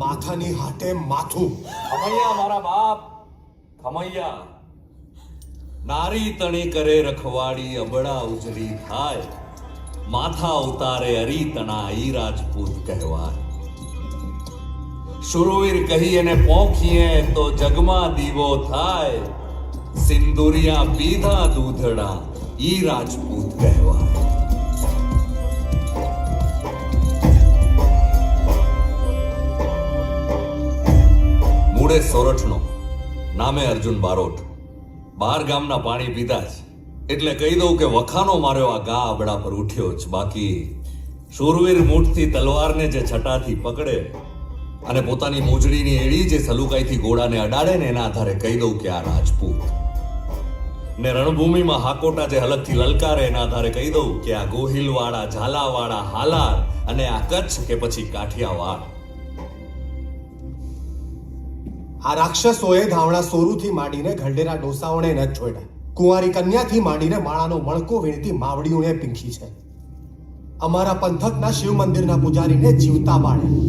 માથાની હાટે માથું. ખમૈયા મારા બાપ, ખમૈયા. નારી તણી કરે રખવાડી, અબડા ઉજળી થાય. માથા ઉતારે અરીતણા, ઈ રાજપૂત કહેવાય. શુરવીર કહી અને પોખીએ તો જગમાં દીવો થાય. સિંદુરિયા પીધા દૂધડા, ઈ રાજપૂત કહેવાય. મૂળે સોરઠનો, નામે અર્જુન બારોટ. 12 ગામના પાણી પીધા જ, એટલે કહી દઉં કે વખાનો માર્યો આ ગા આબડા પર ઉઠ્યો જ. બાકી શૂરવીર મૂઠથી તલવારને જે છટાથી પકડે અને પોતાની મોજડીની એડી જે સલુકાઈથી ઘોડાને અડાડે ને, એના આધારે કહી દઉં કે આ રાજપૂત. ને રણભૂમિમાં હાકોટા જે હલકથી લલકારે, એના આધારે કહી દઉં કે આ ગોહિલવાળા, ઝાલાવાળા, હાલાર અને આ કચ્છ કે પછી કાઠિયાવાડ. આ રાક્ષસોએ ધાવણા સોરુથી માંડીને ઘરડેરા ડોસાઓને ન છોડ્યા. કુંવારી કન્યાથી માંડીને માળાનો મણકો વીણતી માવડીઓને પીંખી છે. અમારા પંથકના શિવ મંદિરના પૂજારીને જીવતા બાળ્યા.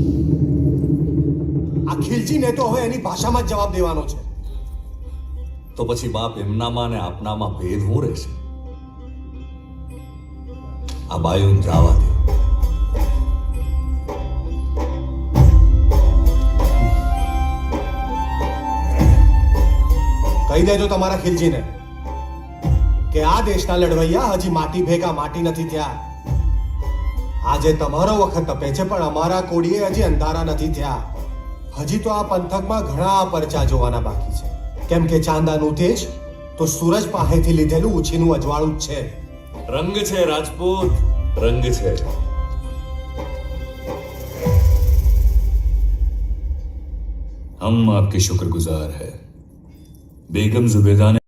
આ ખીલજીને તો હવે એની ભાષામાં જ જવાબ દેવાનો છે. તો પછી બાપ એમનામાં ને આપનામાં ભેદ હું રહેશે? આ બાયું જવા દે. કહી દેજો તમારા ખીલજીને કે આ દેશના લડવૈયા હજી માટી ભેગા માટી નથી થયા. આજે તમારો વખત તપે છે, પણ અમારા કોડીએ હજી અંધારા નથી થયા. હજી તો આ પંથકમાં ઘણા પરચા જોવાના બાકી છે. કેમ કે ચાંદાનું તેજ તો સૂરજ પાસેથી લીધેલું ઉછીનું અજવાળું જ છે. રંગ છે રાજપૂત, રંગ છે. हम आपके शुक्रगुजार हैं. बेगम जुबेदा ने